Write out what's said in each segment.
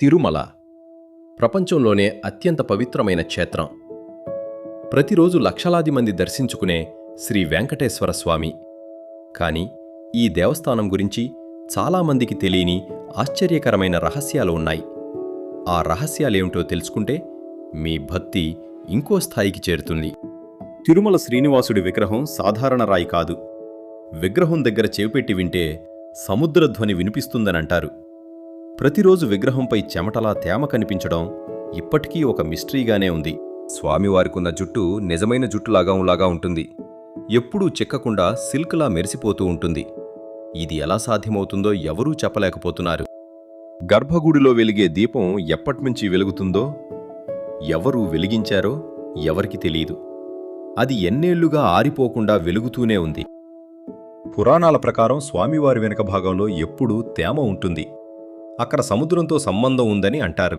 తిరుమల ప్రపంచంలోనే అత్యంత పవిత్రమైన క్షేత్రం. ప్రతిరోజు లక్షలాది మంది దర్శించుకునే శ్రీ వెంకటేశ్వర స్వామి. కానీ ఈ దేవస్థానం గురించి చాలామందికి తెలియని ఆశ్చర్యకరమైన రహస్యాలు ఉన్నాయి. ఆ రహస్యాలేమిటో తెలుసుకుంటే మీ భక్తి ఇంకో స్థాయికి చేరుతుంది. తిరుమల శ్రీనివాసుడి విగ్రహం సాధారణ రాయి కాదు. విగ్రహం దగ్గర చెవిపెట్టి వింటే సముద్రధ్వని వినిపిస్తుందనంటారు. ప్రతిరోజు విగ్రహంపై చెమటలా తేమ కనిపించడం ఇప్పటికీ ఒక మిస్టరీగానే ఉంది. స్వామివారికున్న జుట్టు నిజమైన జుట్టులాగా ఉంటుంది. ఎప్పుడూ చిక్కకుండా సిల్క్లా మెరిసిపోతూ ఉంటుంది. ఇది ఎలా సాధ్యమవుతుందో ఎవరూ చెప్పలేకపోతున్నారు. గర్భగుడిలో వెలిగే దీపం ఎప్పటినుంచి వెలుగుతుందో, ఎవరు వెలిగించారో ఎవరికి తెలియదు. అది ఎన్నేళ్లుగా ఆరిపోకుండా వెలుగుతూనే ఉంది. పురాణాల ప్రకారం స్వామివారి వెనుక భాగంలో ఎప్పుడూ తేమ ఉంటుంది. అక్కడ సముద్రంతో సంబంధం ఉందని అంటారు.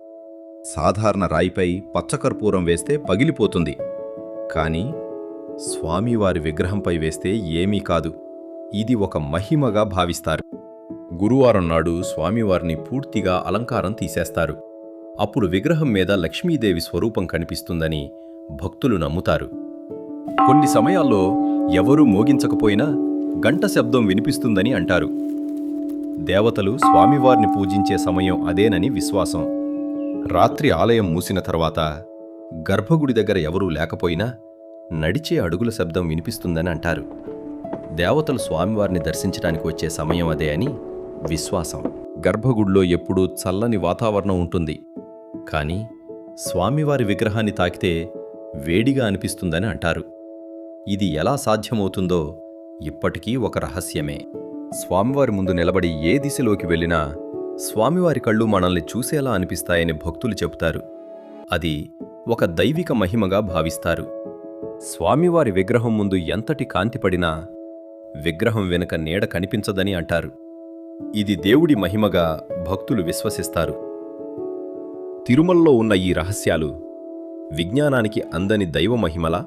సాధారణ రాయిపై పచ్చకర్పూరం వేస్తే పగిలిపోతుంది. కానీ స్వామివారి విగ్రహంపై వేస్తే ఏమీ కాదు. ఇది ఒక మహిమగా భావిస్తారు. గురువారం నాడు స్వామివారిని పూర్తిగా అలంకారం తీసేస్తారు. అప్పుడు విగ్రహం మీద లక్ష్మీదేవి స్వరూపం కనిపిస్తుందని భక్తులు నమ్ముతారు. కొన్ని సమయాల్లో ఎవరూ మోగించకపోయినా గంట శబ్దం వినిపిస్తుందని అంటారు. దేవతలు స్వామివారిని పూజించే సమయం అదేనని విశ్వాసం. రాత్రి ఆలయం మూసిన తర్వాత గర్భగుడి దగ్గర ఎవరూ లేకపోయినా నడిచే అడుగుల శబ్దం వినిపిస్తుందని అంటారు. దేవతలు స్వామివారిని దర్శించడానికి వచ్చే సమయం అదే అని విశ్వాసం. గర్భగుడిలో ఎప్పుడూ చల్లని వాతావరణం ఉంటుంది. కానీ స్వామివారి విగ్రహాన్ని తాకితే వేడిగా అనిపిస్తుందని అంటారు. ఇది ఎలా సాధ్యమవుతుందో ఇప్పటికీ ఒక రహస్యమే. స్వామివారి ముందు నిలబడి ఏ దిశలోకి వెళ్ళినా స్వామివారి కళ్ళు మనల్ని చూసేలా అనిపిస్తాయని భక్తులు చెబుతారు. అది ఒక దైవిక మహిమగా భావిస్తారు. స్వామివారి విగ్రహం ముందు ఎంతటి కాంతి పడినా విగ్రహం వెనుక నీడ కనిపించదని అంటారు. ఇది దేవుడి మహిమగా భక్తులు విశ్వసిస్తారు. తిరుమలలో ఉన్న ఈ రహస్యాలు విజ్ఞానానికి అందని దైవ మహిమలా,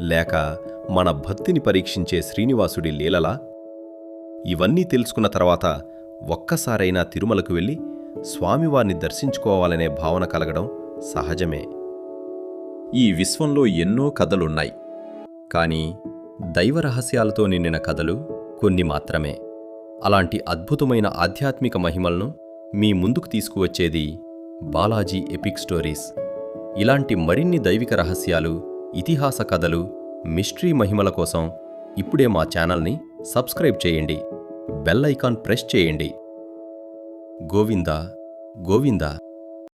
లేక మన భక్తిని పరీక్షించే శ్రీనివాసుడి లీలలా? ఇవన్నీ తెలుసుకున్న తర్వాత ఒక్కసారైనా తిరుమలకు వెళ్ళి స్వామివారిని దర్శించుకోవాలనే భావన కలగడం సహజమే. ఈ విశ్వంలో ఎన్నో కథలున్నాయి. కానీ దైవ రహస్యాలతో నిండిన కథలు కొన్ని మాత్రమే. అలాంటి అద్భుతమైన ఆధ్యాత్మిక మహిమలను మీ ముందుకు తీసుకువచ్చేది బాలాజీ ఎపిక్ స్టోరీస్. ఇలాంటి మరిన్ని దైవిక రహస్యాలు, ఇతిహాస కథలు, మిస్టరీ మహిమల కోసం ఇప్పుడే మా ఛానల్ని సబ్స్క్రైబ్ చేయండి. బెల్ ఐకాన్ ప్రెస్ చేయండి. గోవిందా గోవిందా.